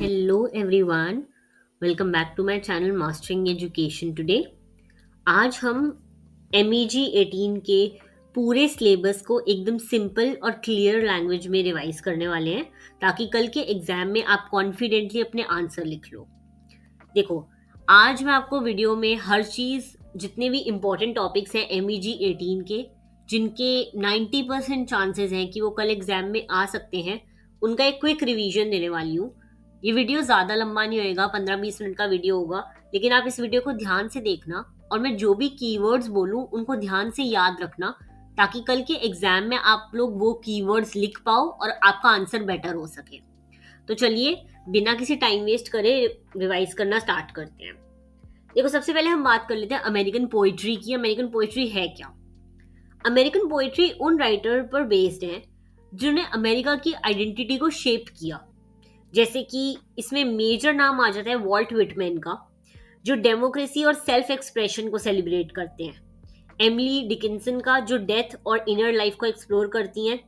Hello everyone, welcome back to my channel Mastering Education today। आज हम MEG 18 के पूरे सिलेबस को एकदम सिंपल और क्लियर लैंग्वेज में रिवाइज करने वाले हैं ताकि कल के एग्जाम में आप कॉन्फिडेंटली अपने आंसर लिख लो। देखो, आज मैं आपको वीडियो में हर चीज़ जितने भी इम्पोर्टेंट टॉपिक्स हैं MEG 18 के जिनके 90% चांसेस हैं कि वो कल एग्जाम में आ सकते हैं, उनका एक क्विक रिवीजन देने वाली हूँ। ये वीडियो ज़्यादा लंबा नहीं होएगा, 15-20 मिनट का वीडियो होगा, लेकिन आप इस वीडियो को ध्यान से देखना और मैं जो भी कीवर्ड्स बोलूँ उनको ध्यान से याद रखना ताकि कल के एग्जाम में आप लोग वो कीवर्ड्स लिख पाओ और आपका आंसर बेटर हो सके। तो चलिए बिना किसी टाइम वेस्ट करे रिवाइज करना स्टार्ट करते हैं। देखो, सबसे पहले हम बात कर लेते हैं अमेरिकन पोइट्री की। अमेरिकन पोइट्री है क्या? अमेरिकन पोइट्री उन राइटर पर बेस्ड है जिन्होंने अमेरिका की आइडेंटिटी को शेप किया। जैसे कि इसमें मेजर नाम आ जाता है वॉल्ट विटमैन का, जो डेमोक्रेसी और सेल्फ एक्सप्रेशन को सेलिब्रेट करते हैं। एमिली डिकिंसन का, जो डेथ और इनर लाइफ को एक्सप्लोर करती हैं।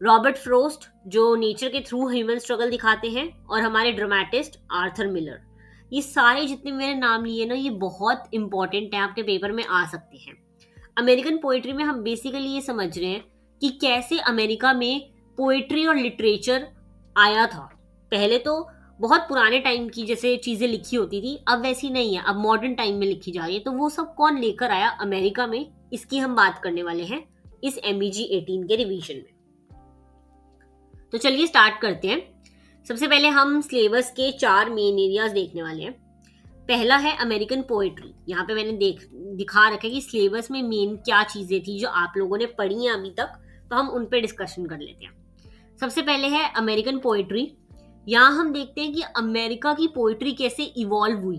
रॉबर्ट फ्रोस्ट, जो नेचर के थ्रू ह्यूमन स्ट्रगल दिखाते हैं। और हमारे ड्रामेटिस्ट आर्थर मिलर। ये सारे जितने मैंने नाम लिए ना, ये बहुत इंपॉर्टेंट हैं, आपके पेपर में आ सकते हैं। अमेरिकन पोइट्री में हम बेसिकली ये समझ रहे हैं कि कैसे अमेरिका में पोइट्री और लिटरेचर आया था। पहले तो बहुत पुराने टाइम की जैसे चीज़ें लिखी होती थी, अब वैसी नहीं है, अब मॉडर्न टाइम में लिखी जा रही है। तो वो सब कौन लेकर आया अमेरिका में, इसकी हम बात करने वाले हैं इस MEG 18 के रिवीजन में। तो चलिए स्टार्ट करते हैं। सबसे पहले हम सिलेबस के 4 मेन एरियाज देखने वाले हैं। पहला है अमेरिकन पोएट्री। यहाँ पे मैंने दिखा रखा है कि सिलेबस में मेन क्या चीज़ें थी जो आप लोगों ने पढ़ी हैं अभी तक, तो हम उन पे डिस्कशन कर लेते हैं। सबसे पहले है अमेरिकन पोएट्री। यहाँ हम देखते हैं कि अमेरिका की पोएट्री कैसे इवॉल्व हुई,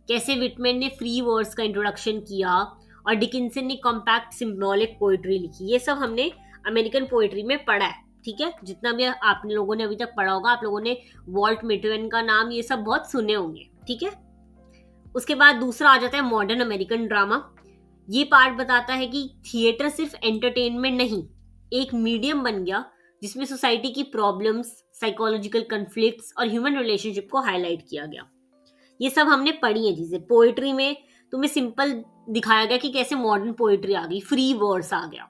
कैसे विटमैन ने फ्री वर्ड्स का इंट्रोडक्शन किया और डिकिंसन ने कॉम्पैक्ट सिंबॉलिक पोएट्री लिखी। ये सब हमने अमेरिकन पोएट्री में पढ़ा है, ठीक है। जितना भी आप लोगों ने अभी तक पढ़ा होगा, आप लोगों ने वॉल्ट विटमैन का नाम ये सब बहुत सुने होंगे, ठीक है। उसके बाद दूसरा आ जाता है मॉडर्न अमेरिकन ड्रामा। ये पार्ट बताता है कि थिएटर सिर्फ एंटरटेनमेंट नहीं, एक मीडियम बन गया जिसमें सोसाइटी की प्रॉब्लम्स, साइकोलॉजिकल कन्फ्लिक्ट्स और ह्यूमन रिलेशनशिप को हाईलाइट किया गया। ये सब हमने पढ़ी है चीजें। पोएट्री में तुम्हें सिंपल दिखाया गया कि कैसे मॉडर्न पोएट्री आ गई, फ्री वर्ड्स आ गया।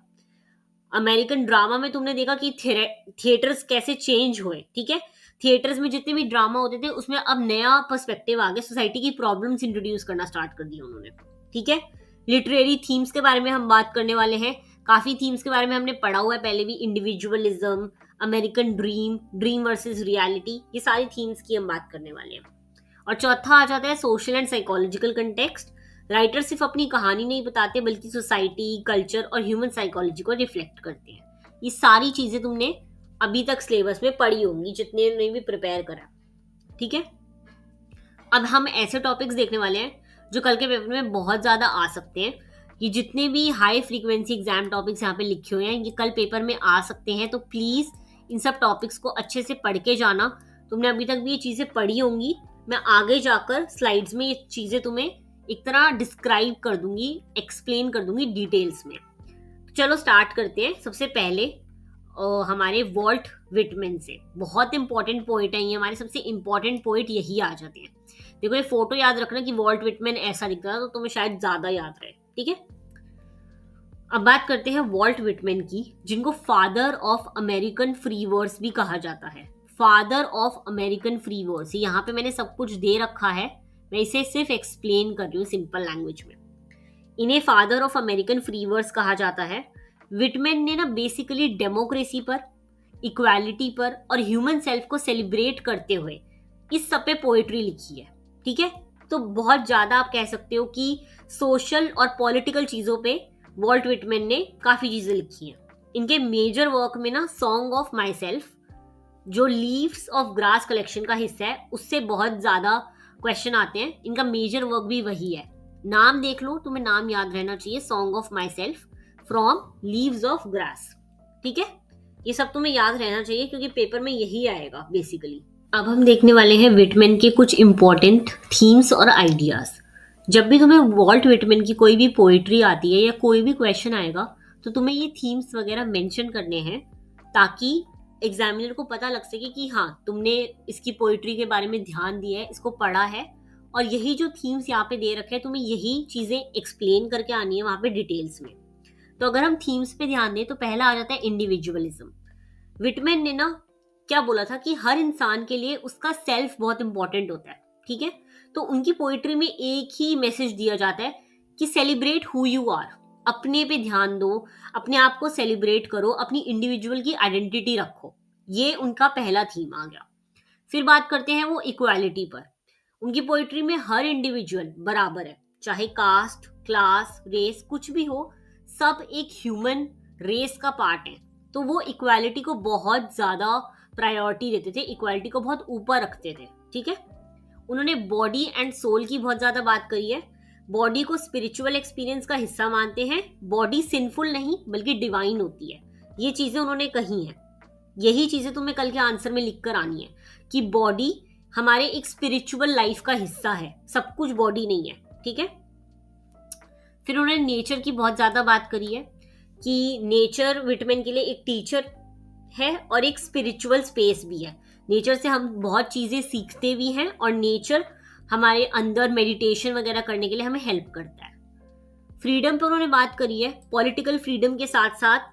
अमेरिकन ड्रामा में तुमने देखा कि थिएटर्स कैसे चेंज हुए, ठीक है। थिएटर्स में जितने भी ड्रामा होते थे उसमें अब नया पर्सपेक्टिव आ गया, सोसाइटी की प्रॉब्लम्स इंट्रोड्यूस करना स्टार्ट कर दिया उन्होंने, ठीक है। लिटरेरी थीम्स के बारे में हम बात करने वाले हैं। काफी थीम्स के बारे में हमने पढ़ा हुआ है पहले भी। Individualism, American dream, dream versus reality, ये सारी थीम्स की हम बात करने वाले हैं। और चौथा आ जाता है social and psychological context. Writer सिर्फ अपनी कहानी नहीं बताते बल्कि सोसाइटी, कल्चर और ह्यूमन साइकोलॉजी को रिफ्लेक्ट करते हैं। ये सारी चीजें तुमने अभी तक सिलेबस में पढ़ी होंगी जितने ने भी प्रिपेयर करा, ठीक है। अब हम ऐसे टॉपिक्स देखने वाले हैं जो कल के पेपर में बहुत ज्यादा आ सकते हैं। ये जितने भी हाई फ्रीक्वेंसी एग्जाम टॉपिक्स यहाँ पे लिखे हुए हैं, ये कल पेपर में आ सकते हैं। तो प्लीज इन सब टॉपिक्स को अच्छे से पढ़ के जाना। तुमने अभी तक भी ये चीजें पढ़ी होंगी, मैं आगे जाकर स्लाइड्स में ये चीजें तुम्हें एक तरह डिस्क्राइब कर दूंगी, एक्सप्लेन कर दूंगी डिटेल्स में। तो चलो स्टार्ट करते हैं। सबसे पहले हमारे वॉल्ट विटमैन से। बहुत इंपॉर्टेंट पोइट है ये, हमारे सबसे इंपॉर्टेंट पोइट यही आ जाते हैं। देखो, ये फोटो याद रखना कि वॉल्ट विटमैन ऐसा दिखता है तो तुम्हें शायद ज्यादा याद रहे, ठीक है। अब बात करते हैं वॉल्ट विटमैन की, जिनको father of American free words भी कहा जाता है। Father of American free words, यहाँ पे मैंने सब कुछ दे रखा है, मैं इसे सिर्फ एक्सप्लेन कर रही हूँ सिंपल लैंग्वेज में। इन्हें father of American free words कहा जाता है। विटमैन ने ना बेसिकली डेमोक्रेसी पर, इक्वालिटी पर और ह्यूमन सेल्फ को सेलिब्रेट करते हुए इस सब पे पोएट्री लिखी है, ठीक है। तो बहुत ज्यादा आप कह सकते हो कि सोशल और पॉलिटिकल चीजों पे वॉल्ट विटमैन ने काफी चीजें लिखी हैं। इनके मेजर वर्क में ना सॉन्ग ऑफ माई सेल्फ, जो लीव्स ऑफ ग्रास कलेक्शन का हिस्सा है, उससे बहुत ज्यादा क्वेश्चन आते हैं। इनका मेजर वर्क भी वही है। नाम देख लो, तुम्हें नाम याद रहना चाहिए, song of my self from leaves of grass, ठीक है। ये सब तुम्हें याद रहना चाहिए क्योंकि पेपर में यही आएगा बेसिकली। अब हम देखने वाले हैं विटमैन के कुछ इंपॉर्टेंट थीम्स और आइडियाज। जब भी तुम्हें वॉल्ट विटमैन की कोई भी पोएट्री आती है या कोई भी क्वेश्चन आएगा तो तुम्हें ये थीम्स वगैरह मेंशन करने हैं ताकि एग्जामिनर को पता लग सके कि हाँ तुमने इसकी पोइट्री के बारे में ध्यान दिया है, इसको पढ़ा है, और यही जो थीम्स यहाँ पे दे रखे हैं तुम्हें यही चीजें एक्सप्लेन करके आनी है वहां पे डिटेल्स में। तो अगर हम थीम्स पे ध्यान दें तो पहला आ जाता है इंडिविजुअलिज्म। विटमैन ने ना क्या बोला था कि हर इंसान के लिए उसका सेल्फ बहुत इंपॉर्टेंट होता है, ठीक है। तो उनकी पोइट्री में एक ही मैसेज दिया जाता है कि सेलिब्रेट हु यू आर, अपने पे ध्यान दो, अपने आप को सेलिब्रेट करो, अपनी इंडिविजुअल की आइडेंटिटी रखो। ये उनका पहला थीम आ गया। फिर बात करते हैं वो इक्वालिटी पर। उनकी पोइट्री में हर इंडिविजुअल बराबर है, चाहे कास्ट, क्लास, रेस कुछ भी हो, सब एक ह्यूमन रेस का पार्ट है। तो वो इक्वालिटी को बहुत ज्यादा प्रायोरिटी देते थे, इक्वालिटी को बहुत ऊपर रखते थे, ठीक है। उन्होंने बॉडी एंड सोल की बहुत ज्यादा बात करी है। बॉडी को स्पिरिचुअल एक्सपीरियंस का हिस्सा मानते हैं, बॉडी सिंफुल नहीं बल्कि डिवाइन होती है, ये चीजें उन्होंने कही हैं। यही चीजें तुम्हें कल के आंसर में लिख कर आनी है कि बॉडी हमारे एक स्पिरिचुअल लाइफ का हिस्सा है, सब कुछ बॉडी नहीं है, ठीक है। फिर उन्होंने नेचर की बहुत ज्यादा बात करी है कि नेचर विटमैन के लिए एक टीचर है और एक स्पिरिचुअल स्पेस भी है। नेचर से हम बहुत चीजें सीखते भी हैं और नेचर हमारे अंदर मेडिटेशन वगैरह करने के लिए हमें हेल्प करता है। फ्रीडम पर उन्होंने बात करी है। पॉलिटिकल फ्रीडम के साथ साथ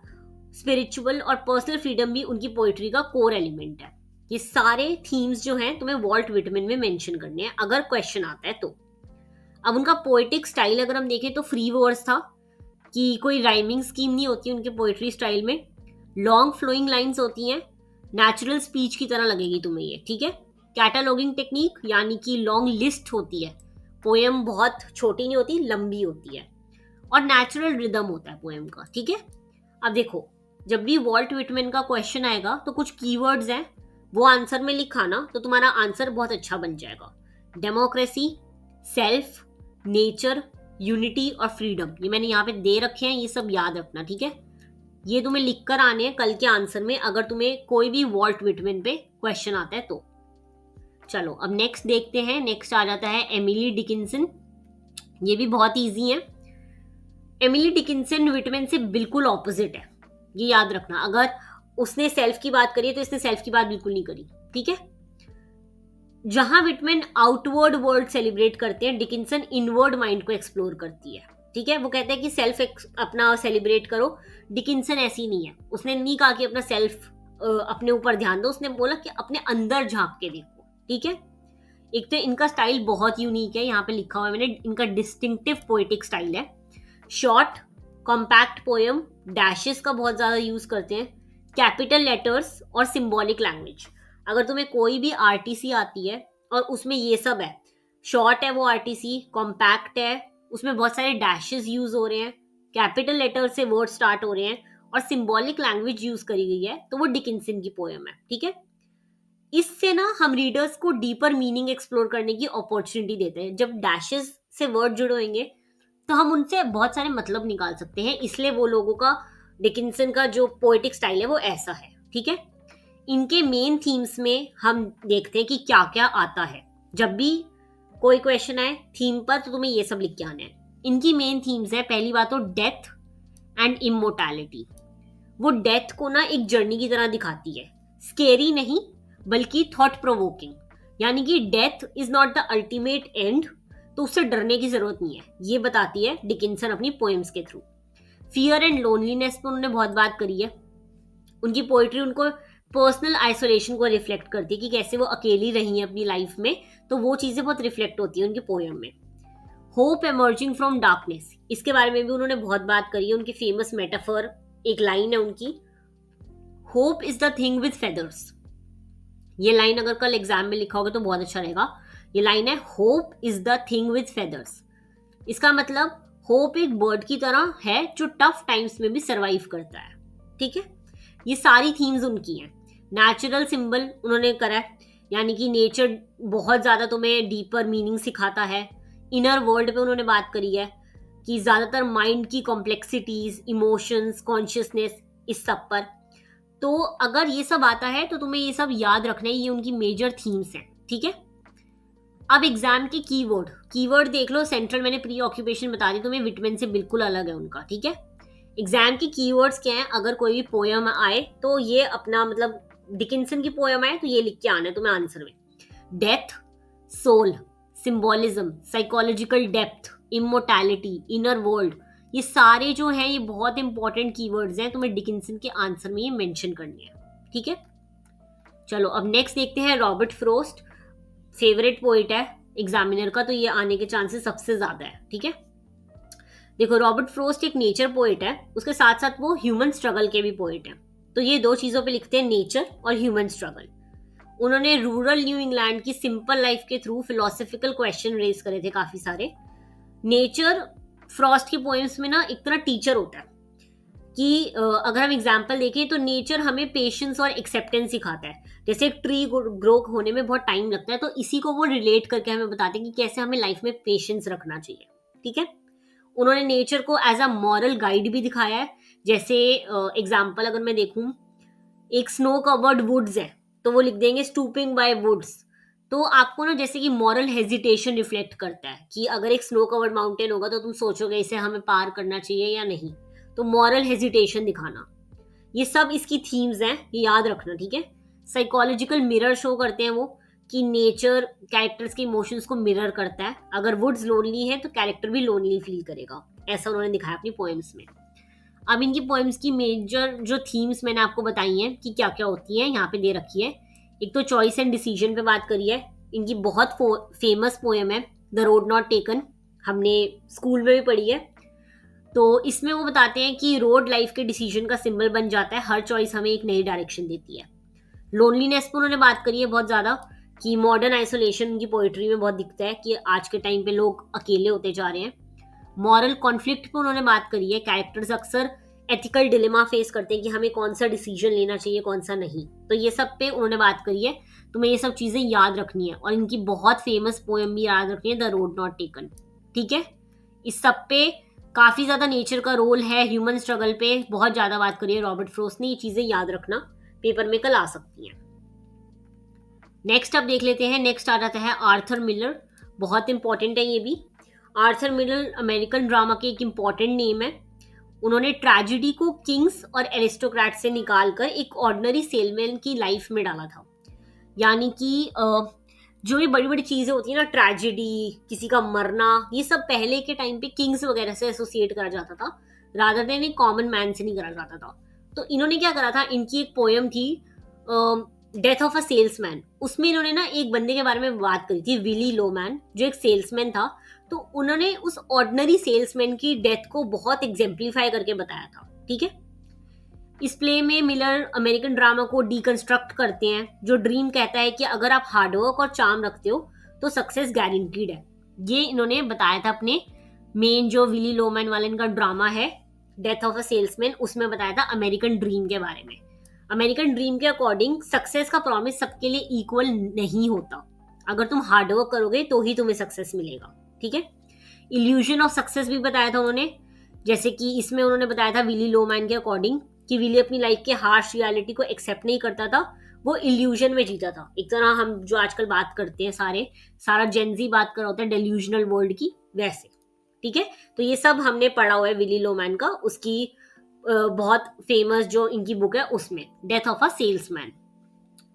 स्पिरिचुअल और पर्सनल फ्रीडम भी उनकी पोइट्री का कोर एलिमेंट है। ये सारे थीम्स जो हैं तुम्हें वॉल्ट विटमैन में मेंशन करने हैं अगर क्वेश्चन आता है तो। अब उनका पोएटिक स्टाइल अगर हम देखें तो फ्री वर्ड्स था, कि कोई राइमिंग स्कीम नहीं होती उनके पोइट्री स्टाइल में। लॉन्ग फ्लोइंग लाइंस होती हैं, नेचुरल स्पीच की तरह लगेगी तुम्हें ये, ठीक है। कैटालॉगिंग टेक्निक यानी कि लॉन्ग लिस्ट होती है, पोएम बहुत छोटी नहीं होती, लंबी होती है। और नेचुरल रिदम होता है पोएम का, ठीक है। अब देखो जब भी वॉल्ट विटमैन का क्वेश्चन आएगा तो कुछ कीवर्ड्स हैं, वो आंसर में लिखाना तो तुम्हारा आंसर बहुत अच्छा बन जाएगा। डेमोक्रेसी, सेल्फ, नेचर, यूनिटी और फ्रीडम, ये मैंने यहाँ पे दे रखे हैं, ये सब याद रखना, ठीक है। ये तुम्हें लिख कर आने हैं कल के आंसर में अगर तुम्हें कोई भी वॉल्ट विटमैन पे क्वेश्चन आता है तो। चलो अब नेक्स्ट देखते हैं। नेक्स्ट आ जाता है एमिली डिकिंसन। ये भी बहुत इजी है। एमिली डिकिंसन विटमैन से बिल्कुल ऑपोजिट है, ये याद रखना। अगर उसने सेल्फ की बात करी है तो इसने सेल्फ की बात बिल्कुल नहीं करी, ठीक है। जहां विटमैन आउटवर्ड वर्ल्ड सेलिब्रेट करते हैं, डिकिंसन इनवर्ड माइंड को एक्सप्लोर करती है, ठीक है। वो कहते हैं कि सेल्फ अपना सेलिब्रेट करो, डिकिंसन ऐसी नहीं है। उसने नहीं कहा कि अपना सेल्फ अपने ऊपर ध्यान दो, उसने बोला कि अपने अंदर झांक के देखो, ठीक है। एक तो इनका स्टाइल बहुत यूनिक है, यहाँ पे लिखा हुआ है मैंने, इनका डिस्टिंक्टिव पोएटिक स्टाइल है। शॉर्ट कॉम्पैक्ट पोएम, डैशेस का बहुत ज्यादा यूज करते हैं, कैपिटल लेटर्स और सिंबॉलिक लैंग्वेज। अगर तुम्हें कोई भी आरटीसी आती है और उसमें ये सब है, शॉर्ट है वो आरटीसी, कॉम्पैक्ट है, उसमें बहुत सारे डैशेस यूज हो रहे हैं, कैपिटल लेटर से वर्ड स्टार्ट हो रहे हैं और सिंबॉलिक लैंग्वेज यूज करी गई है, तो वो डिकिंसन की पोएम है, ठीक है। इससे ना हम रीडर्स को डीपर मीनिंग एक्सप्लोर करने की अपॉर्चुनिटी देते हैं। जब डैशेस से वर्ड जुड़ेंगे तो हम उनसे बहुत सारे मतलब निकाल सकते हैं, इसलिए वो लोगों का डिकिंसन का जो पोएटिक स्टाइल है वो ऐसा है, ठीक है। इनके मेन थीम्स में हम देखते हैं कि क्या क्या आता है। जब भी कोई क्वेश्चन आए थीम पर तो तुम्हें ये सब लिख के आना है। इनकी मेन थीम्स है, पहली बात तो डेथ एंड इमोर्टैलिटी। वो डेथ को ना एक जर्नी की तरह दिखाती है, स्केरी नहीं बल्कि थॉट प्रोवोकिंग, यानी कि death is not the ultimate and, तो उससे डरने की जरूरत नहीं है, ये बताती है डिकिंसन अपनी पोएम्स के थ्रू। फियर एंड लोनलीनेस पर उन्होंने बहुत बात करी है। उनकी पोइट्री उनको पर्सनल आइसोलेशन को रिफ्लेक्ट करती है कि कैसे वो अकेली रही हैं अपनी लाइफ में, तो वो चीजें बहुत रिफ्लेक्ट होती है उनकी पोएम में। होप एमर्जिंग फ्रॉम डार्कनेस, इसके बारे में भी उन्होंने बहुत बात करी है। उनकी फेमस मेटाफर एक लाइन है उनकी, hope is the thing with feathers. ये लाइन अगर कल एग्जाम में लिखा होगा तो बहुत अच्छा रहेगा। ये लाइन है, hope is the thing with feathers. इसका मतलब होप एक बर्ड की तरह है जो टफ टाइम्स में भी सरवाइव करता है, ठीक है। ये सारी थीम्स उनकी हैं। नेचुरल सिंबल उन्होंने करा है, यानी कि नेचर बहुत ज्यादा तुम्हें डीपर मीनिंग सिखाता है। इनर वर्ल्ड पे उन्होंने बात करी है कि ज्यादातर माइंड की कॉम्प्लेक्सिटीज, इमोशंस, कॉन्शियसनेस, इस सब पर। तो अगर ये सब आता है तो तुम्हें ये सब याद रखना है, ये उनकी मेजर थीम्स हैं, ठीक है। अब एग्जाम के कीवर्ड देख लो। सेंट्रल मैंने प्री ऑक्यूपेशन बता दी तुम्हें, विटमैन से बिल्कुल अलग है उनका, ठीक है। एग्जाम की कीवर्ड्स क्या हैं, अगर कोई भी पोएम आए तो ये अपना मतलब डिकिंसन की पोयम है तो ये लिख के आना है तुम्हें आंसर में। Death, soul, symbolism, psychological depth, immortality, inner world, ये सारे जो हैं ये बहुत इंपॉर्टेंट कीवर्ड्स हैं, तुम्हें डिकिंसन के आंसर में ये मेंशन करने हैं। ठीक है, चलो अब नेक्स्ट देखते हैं। रॉबर्ट फ्रोस्ट फेवरेट पोइट है एग्जामिनर का, तो ये आने के चांसेस सबसे ज्यादा है। ठीक है, देखो रॉबर्ट फ्रोस्ट एक नेचर पोइट है, उसके साथ साथ वो ह्यूमन स्ट्रगल के भी पोइट है। तो ये दो चीजों पे लिखते हैं, नेचर और ह्यूमन स्ट्रगल। उन्होंने रूरल न्यू इंग्लैंड की सिंपल लाइफ के थ्रू फिलोसफिकल क्वेश्चन रेज करे थे काफी सारे। नेचर फ्रॉस्ट की पोएम्स में ना एक तरह टीचर होता है कि अगर हम एग्जाम्पल देखें तो नेचर हमें पेशेंस और एक्सेप्टेंस सिखाता है। जैसे एक ट्री ग्रो होने में बहुत टाइम लगता है, तो इसी को वो रिलेट करके हमें बताते हैं कि कैसे हमें लाइफ में पेशेंस रखना चाहिए। ठीक है, उन्होंने नेचर को एज अ मॉरल गाइड भी दिखाया है। जैसे एग्जाम्पल अगर मैं देखूं, एक स्नो कवर्ड वुड्स है तो वो लिख देंगे स्टूपिंग बाय वुड्स। तो आपको ना जैसे कि मॉरल हेजिटेशन रिफ्लेक्ट करता है कि अगर एक स्नो कवर्ड माउंटेन होगा तो तुम सोचोगे इसे हमें पार करना चाहिए या नहीं, तो मॉरल हेजिटेशन दिखाना, ये सब इसकी थीम्स हैं, ये याद रखना। ठीक है, साइकोलॉजिकल मिरर शो करते हैं वो कि नेचर कैरेक्टर्स के इमोशंस को मिरर करता है। अगर वुड्स लोनली है तो कैरेक्टर भी लोनली फील करेगा, ऐसा उन्होंने दिखाया अपनी पोएम्स में। अब इनकी पोएम्स की मेजर जो थीम्स मैंने आपको बताई हैं कि क्या क्या होती हैं, यहाँ पे दे रखी है। एक तो चॉइस एंड डिसीजन पे बात करी है। इनकी बहुत फेमस पोएम है द रोड नॉट टेकन, हमने स्कूल में भी पढ़ी है। तो इसमें वो बताते हैं कि रोड लाइफ के डिसीजन का सिंबल बन जाता है, हर चॉइस हमें एक नई डायरेक्शन देती है। लोनलीनेस पर उन्होंने बात करी है बहुत ज़्यादा कि मॉडर्न आइसोलेशन की पोइट्री में बहुत दिखता है कि आज के टाइम पे लोग अकेले होते जा रहे हैं। मॉरल कॉन्फ्लिक्ट पे उन्होंने बात करी है, कैरेक्टर्स अक्सर एथिकल डिलेमा फेस करते हैं कि हमें कौन सा डिसीजन लेना चाहिए कौन सा नहीं, तो ये सब पे उन्होंने बात करी है। तुम्हें ये सब चीज़ें याद रखनी है और इनकी बहुत फेमस पोएम भी याद रखनी है, द रोड नॉट टेकन। ठीक है, इस सब पे काफ़ी ज़्यादा नेचर का रोल है, ह्यूमन स्ट्रगल पे बहुत ज़्यादा बात करी है रॉबर्ट फ्रोस्ट ने। ये चीज़ें याद रखना, पेपर में कल आ सकती हैं। नेक्स्ट अब देख लेते हैं, नेक्स्ट आ जाता है आर्थर मिलर, बहुत इंपॉर्टेंट है ये भी। आर्थर मिलर अमेरिकन ड्रामा के एक इम्पॉर्टेंट नेम है। उन्होंने ट्रेजेडी को किंग्स और एरिस्टोक्रेट से निकालकर एक ऑर्डिनरी सेलमैन की लाइफ में डाला था। यानी कि जो ये बड़ी बड़ी चीज़ें होती है ना, ट्रेजेडी, किसी का मरना, ये सब पहले के टाइम पे किंग्स वगैरह से एसोसिएट करा जाता था, रादर देन एक कॉमन मैन से नहीं करा जाता था। तो इन्होंने क्या करा था, इनकी एक पोएम थी डेथ ऑफ अ सेल्समैन, उसमें इन्होंने ना एक बंदे के बारे में बात करी थी, विली लोमैन, जो एक सेल्समैन था। तो उन्होंने उस ऑर्डिनरी सेल्समैन की डेथ को बहुत एग्जेम्पलीफाई करके बताया था। ठीक है, इस प्ले में मिलर अमेरिकन ड्रामा को डीकंस्ट्रक्ट करते हैं। जो ड्रीम कहता है कि अगर आप हार्डवर्क और चार्म रखते हो तो सक्सेस गारंटीड है, ये इन्होंने बताया था अपने मेन जो विली लोमैन वाले इनका ड्रामा है डेथ ऑफ अ सेल्समैन, उसमें बताया था अमेरिकन ड्रीम के बारे में। अमेरिकन ड्रीम के अकॉर्डिंग सक्सेस का प्रॉमिस सबके लिए इक्वल नहीं होता, अगर तुम हार्डवर्क करोगे तो ही तुम्हें सक्सेस मिलेगा। ठीक है, इल्यूजन ऑफ सक्सेस भी बताया था उन्होंने। जैसे कि इसमें उन्होंने बताया था विली लोमैन के अकॉर्डिंग कि विली अपनी लाइफ के हार्श रियलिटी को एक्सेप्ट नहीं करता था, वो इल्यूजन में जीता था। एक तरह हम जो आजकल बात करते हैं सारा जेनजी बात कर रहा होता है डेल्यूजनल वर्ल्ड की, वैसे। ठीक है, तो ये सब हमने पढ़ा हुआ है विली लोमैन का, उसकी बहुत फेमस जो इनकी बुक है उसमें, death of a salesman.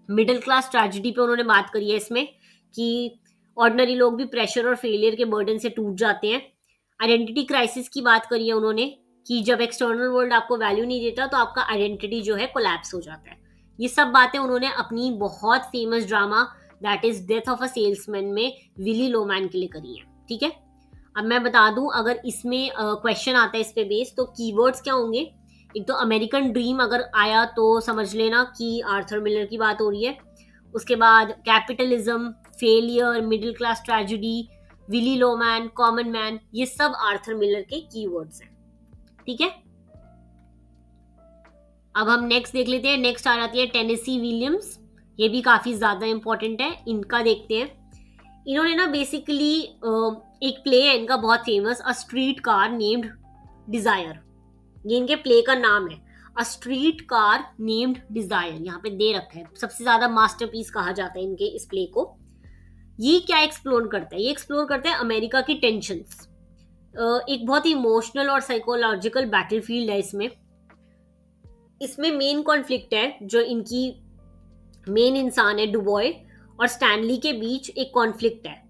Middle class tragedy पे उन्होंने बात करी है इसमें कि ऑर्डिनरी लोग भी प्रेशर और फेलियर के बर्डन से टूट जाते हैं। आइडेंटिटी क्राइसिस की बात करी है उन्होंने कि जब एक्सटर्नल वर्ल्ड आपको वैल्यू नहीं देता तो आपका आइडेंटिटी जो है कोलैप्स हो जाता है। ये सब बातें उन्होंने अपनी बहुत famous drama that is death of a salesman में विली लोमैन के लिए करी है। ठीक है, अब मैं बता दूं, अगर इसमें क्वेश्चन आता है इस पे बेस, तो कीवर्ड्स क्या होंगे। एक तो अमेरिकन ड्रीम अगर आया तो समझ लेना कि आर्थर मिलर की बात हो रही है। उसके बाद capitalism, failure, middle class tragedy, Willy Loman, common man, ये सब आर्थर मिलर के कीवर्ड्स हैं। ठीक है, अब हम नेक्स्ट देख लेते हैं। नेक्स्ट आ जाती है टेनेसी विलियम्स, ये भी काफी ज्यादा इंपॉर्टेंट है, इनका देखते हैं। इन्होंने ना बेसिकली एक प्ले है इनका बहुत famous, A Streetcar Named Desire, ये इनके प्ले का नाम है, A Streetcar Named Desire, यहाँ पे दे रखा है। सबसे ज्यादा मास्टरपीस कहा जाता है इनके इस प्ले को। ये क्या एक्सप्लोर करता है, ये एक्सप्लोर करता है अमेरिका की टेंशन्स। एक बहुत ही इमोशनल और साइकोलॉजिकल बैटलफील्ड है इसमें। इसमें मेन कॉन्फ्लिक्ट है जो इनकी मेन इंसान है डुबॉय, और स्टैनली के बीच एक कॉन्फ्लिक्ट है।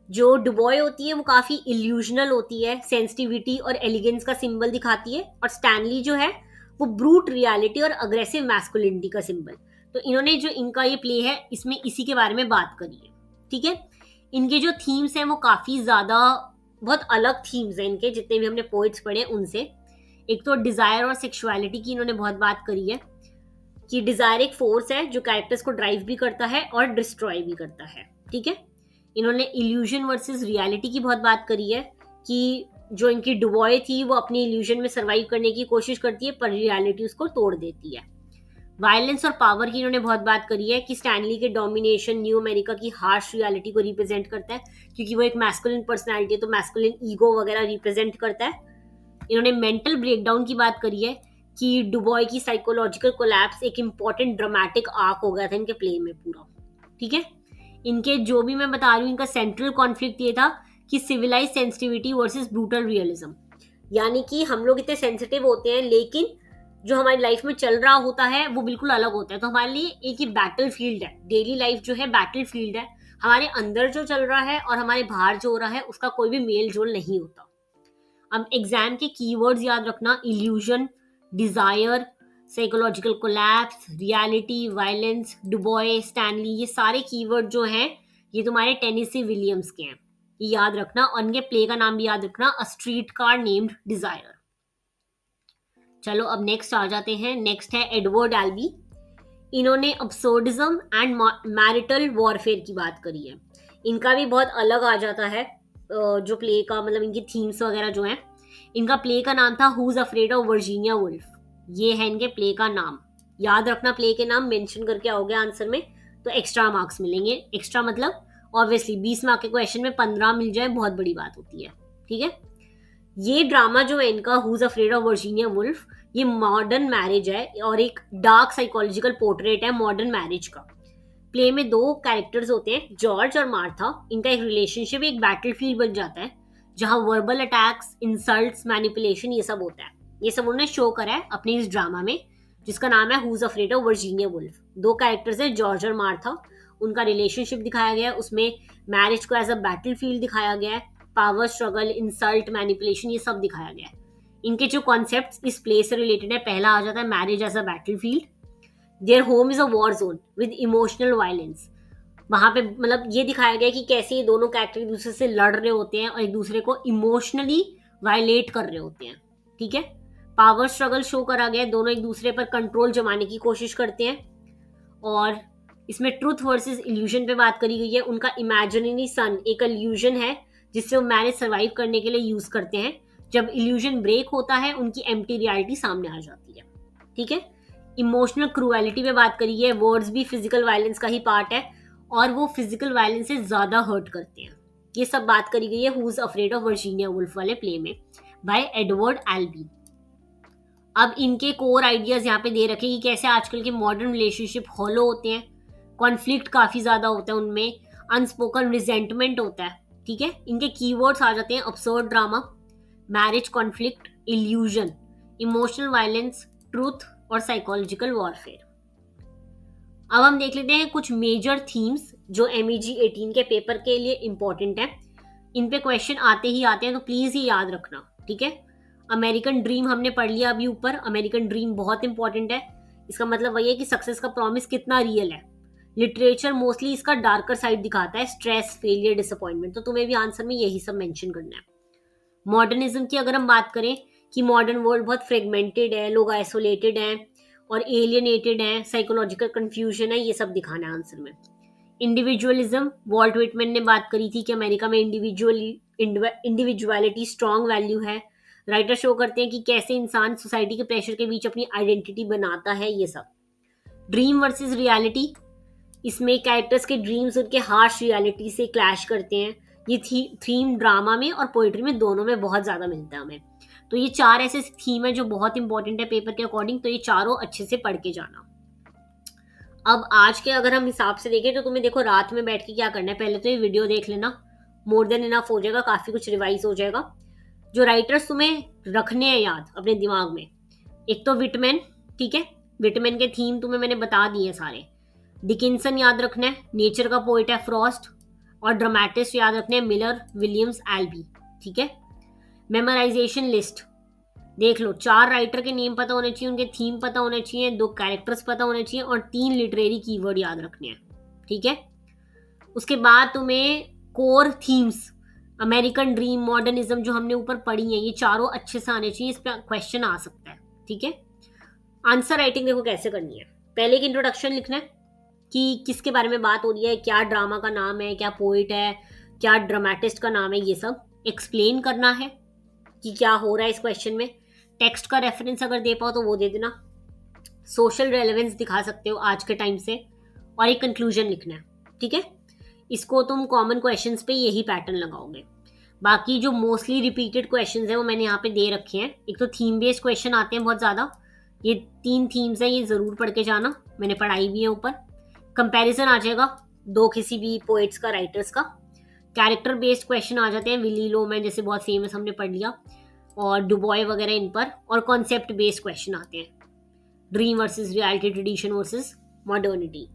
जो डुबॉय होती है वो काफी इल्यूजनल होती है, सेंसिटिविटी और एलिगेंस का सिंबल दिखाती है, और स्टैनली जो है वो ब्रूट रियलिटी और अग्रेसिव मैस्कुलिनिटी का सिंबल। तो इन्होंने जो इनका ये प्ले है इसमें इसी के बारे में बात करी है। ठीक है, इनके जो थीम्स हैं वो काफी ज्यादा बहुत अलग थीम्स हैं इनके, जितने भी हमने पोइट्स पढ़े उनसे। एक तो डिजायर और सेक्सुअलिटी की इन्होंने बहुत बात करी है, कि डिजायर एक फोर्स है जो कैरेक्टर्स को ड्राइव भी करता है और डिस्ट्रॉय भी करता है। ठीक है, इन्होंने इल्यूजन वर्सेस रियलिटी की बहुत बात करी है, कि जो इनकी डुबॉय थी वो अपनी इल्यूजन में सर्वाइव करने की कोशिश करती है पर रियलिटी उसको तोड़ देती है। वायलेंस और पावर की इन्होंने बहुत बात करी है, कि स्टैनली के डोमिनेशन न्यू अमेरिका की हार्श रियलिटी को रिप्रेजेंट करता है, क्योंकि वो एक मैस्कुलिन पर्सनैलिटी है तो मैस्कुलिन ईगो वगैरह रिप्रेजेंट करता है। इन्होंने मेंटल ब्रेकडाउन की बात करी है, कि डुबॉय की साइकोलॉजिकल कोलैप्स एक इंपॉर्टेंट ड्रामेटिक आर्क हो गया था इनके प्ले में पूरा। ठीक है, इनके जो भी मैं बता रही हूँ इनका सेंट्रल कॉन्फ्लिक्ट ये था कि civilize sensitivity versus brutal realism, यानी कि हम लोग इतने सेंसिटिव होते हैं लेकिन जो हमारी लाइफ में चल रहा होता है वो बिल्कुल अलग होता है। तो हमारे लिए एक ही बैटल फील्ड है, डेली लाइफ जो है बैटल फील्ड है, हमारे अंदर जो चल रहा है और हमारे बाहर जो हो रहा है उसका कोई भी मेल जोल नहीं होता। अब एग्जाम के कीवर्ड्स याद रखना, illusion, desire, psychological collapse, reality, violence, DuBois, Stanley, ये सारे कीवर्ड जो हैं ये तुम्हारे टेनेसी विलियम्स के हैं, ये याद रखना। और इनके प्ले का नाम भी याद रखना, A Streetcar Named Desire. चलो अब नेक्स्ट आ जाते हैं। नेक्स्ट है एडवर्ड एल्बी। इन्होंने अब्सोर्डिज्म एंड मैरिटल वॉरफेयर की बात करी है। इनका भी बहुत अलग आ जाता है जो प्ले का, मतलब इनकी थीम्स वगैरह जो हैं। इनका प्ले का नाम था Who's Afraid of Virginia Woolf, ये है इनके प्ले का नाम। याद रखना, प्ले के नाम मेंशन करके आओगे आंसर में तो एक्स्ट्रा मार्क्स मिलेंगे। एक्स्ट्रा मतलब ऑब्वियसली 20 मार्क के क्वेश्चन में 15 मिल जाए बहुत बड़ी बात होती है। ठीक है, ये ड्रामा जो है इनका Who's Afraid of Virginia Woolf, ये मॉडर्न मैरिज है और एक डार्क साइकोलॉजिकल पोर्ट्रेट है मॉडर्न मैरिज का। प्ले में दो कैरेक्टर्स होते हैं, जॉर्ज और मार्था। इनका एक रिलेशनशिप एक बैटलफील्ड बन जाता है जहां वर्बल अटैक्स, इंसल्ट्स, मैनिपुलेशन ये सब होता है। ये सब उन्होंने शो करा है अपने इस ड्रामा में जिसका नाम है Who's Afraid of Virginia Woolf. दो कैरेक्टर्स है जॉर्ज और मार्था, उनका रिलेशनशिप दिखाया गया है, उसमें मैरिज को एज अ बैटलफील्ड दिखाया गया है, पावर स्ट्रगल, इंसल्ट, मैनिपुलेशन ये सब दिखाया गया है। इनके जो कॉन्सेप्ट्स इस प्ले से रिलेटेड है, पहला आ जाता है marriage as a battlefield. Their home is a war zone with emotional violence. वहां पे मतलब ये दिखाया गया कि कैसे ये दोनों कैरेक्टर एक दूसरे से लड़ रहे होते हैं और एक दूसरे को इमोशनली वायलेट कर रहे होते हैं। ठीक है, पावर स्ट्रगल शो करा गया है, दोनों एक दूसरे पर कंट्रोल जमाने की कोशिश करते हैं। और इसमें ट्रूथ वर्सेस इल्यूजन पे बात करी गई है। उनका इमेजिनरी सन एक इल्यूजन है जिससे वो मैरिज सर्वाइव करने के लिए यूज करते हैं। जब इल्यूजन ब्रेक होता है उनकी एम्प्टी रियलिटी सामने आ जाती है। ठीक है, इमोशनल क्रूएलिटी पे बात करी है। वर्ड्स भी फिजिकल वायलेंस का ही पार्ट है और वो फिजिकल वायलेंस से ज्यादा हर्ट करते हैं। ये सब बात करी गई है Who's Afraid of Virginia Woolf वाले प्ले में बाय एडवर्ड एल्बी। अब इनके कोर आइडियाज यहाँ पे दे रखे कि कैसे आजकल के मॉडर्न रिलेशनशिप हॉलो होते हैं, कॉन्फ्लिक्ट काफी ज्यादा होता है उनमें, अनस्पोकन रिजेंटमेंट होता है। ठीक है, इनके कीवर्ड्स आ जाते हैं absurd drama, marriage conflict, illusion, emotional violence, truth और साइकोलॉजिकल वॉरफेयर। अब हम देख लेते हैं कुछ मेजर थीम्स जो MEG 18 के पेपर के लिए इंपॉर्टेंट है। इन पे क्वेश्चन आते ही आते हैं तो प्लीज ही याद रखना। ठीक है, अमेरिकन ड्रीम हमने पढ़ लिया अभी ऊपर। अमेरिकन ड्रीम बहुत इंपॉर्टेंट है, इसका मतलब वही है कि सक्सेस का प्रॉमिस कितना रियल है। लिटरेचर मोस्टली इसका डार्कर साइड दिखाता है, स्ट्रेस, फेलियर, डिसअपॉइंटमेंट, तो तुम्हें भी आंसर में यही सब मेंशन करना है। मॉडर्निज्म की अगर हम बात करें कि मॉडर्न वर्ल्ड बहुत फ्रेगमेंटेड है, लोग आइसोलेटेड हैं और एलियनेटेड हैं, साइकोलॉजिकल कंफ्यूजन है, ये सब दिखाना है आंसर में। इंडिविजुअलिज्म, वॉल्ट व्हिटमैन ने बात करी थी कि अमेरिका में इंडिविजुअलिटी स्ट्रॉन्ग वैल्यू है। राइटर शो करते हैं कि कैसे इंसान सोसाइटी के प्रेशर के बीच अपनी आइडेंटिटी बनाता है, ये सब। ड्रीम वर्सेस रियलिटी, इसमें कैरेक्टर्स के ड्रीम्स उनके हार्श रियलिटी से क्लैश करते हैं। ये थीम ड्रामा में और पोइट्री में दोनों में बहुत ज्यादा मिलता है हमें। तो ये चार ऐसे थीम है जो बहुत इंपॉर्टेंट है पेपर के अकॉर्डिंग, तो ये चारों अच्छे से पढ़ के जाना। अब आज के अगर हम हिसाब से देखें तो तुम्हें देखो रात में बैठ के क्या करना है, पहले तो ये वीडियो देख लेना, मोर देन इनफ हो जाएगा, काफी कुछ रिवाइज हो जाएगा। जो राइटर्स तुम्हें रखने हैं याद अपने दिमाग में, एक तो विटमैन। ठीक है, विटमैन के थीम तुम्हें मैंने बता दिए सारे। डिकिंसन याद रखना है, नेचर का पोइट है फ्रॉस्ट, और ड्रामेटिस्ट याद रखने हैं मिलर, विलियम्स, एल्बी। ठीक है। मेमोराइजेशन लिस्ट देख लो, 4 राइटर के नेम पता होने चाहिए, उनके थीम पता होने चाहिए, 2 कैरेक्टर्स पता होने चाहिए और 3 लिटरेरी कीवर्ड याद रखने हैं। ठीक है। उसके बाद तुम्हें core themes, American dream, modernism जो हमने ऊपर पढ़ी है, ये चारों अच्छे से आने चाहिए, इस पर क्वेश्चन आ सकता है। ठीक है। आंसर राइटिंग देखो कैसे करनी है। पहले एक इंट्रोडक्शन लिखना है कि किसके बारे में बात हो रही है, क्या ड्रामा का नाम है, क्या पोइट है, क्या ड्रामेटिस्ट का नाम है, ये सब एक्सप्लेन करना है कि क्या हो रहा है इस क्वेश्चन में। टेक्स्ट का रेफरेंस अगर दे पाओ तो वो दे देना। सोशल रेलेवेंस दिखा सकते हो आज के टाइम से, और एक कंक्लूजन लिखना है। ठीक है। इसको तुम कॉमन क्वेश्चंस पे यही पैटर्न लगाओगे। बाकी जो मोस्टली रिपीटेड क्वेश्चंस है वो मैंने यहाँ पे दे रखे हैं। एक तो थीम बेस्ड क्वेश्चन आते हैं बहुत ज़्यादा, ये 3 थीम्स हैं, ये ज़रूर पढ़ के जाना, मैंने पढ़ाई भी है ऊपर। कंपैरिजन आ जाएगा 2 किसी भी पोइट्स का, राइटर्स का। कैरेक्टर बेस्ड क्वेश्चन आ जाते हैं, विली लोमैन जैसे बहुत फेमस हमने पढ़ लिया, और डुबॉय वगैरह इन पर। और कॉन्सेप्ट बेस्ड क्वेश्चन आते हैं, dream versus reality, tradition versus modernity.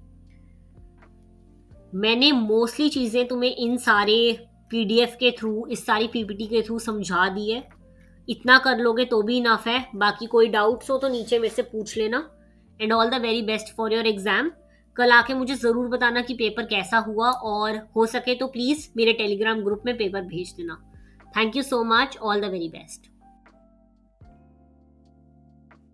मैंने मोस्टली चीज़ें तुम्हें इन सारे पीडीएफ के थ्रू, इस सारी पीपीटी के थ्रू समझा दी है। इतना कर लोगे तो भी इनफ है। बाकी कोई डाउट्स हो तो नीचे मेरे से पूछ लेना। And all the very best for your exam. कल आके मुझे ज़रूर बताना कि पेपर कैसा हुआ, और हो सके तो प्लीज़ मेरे टेलीग्राम ग्रुप में पेपर भेज देना। Thank you so much, all the very best.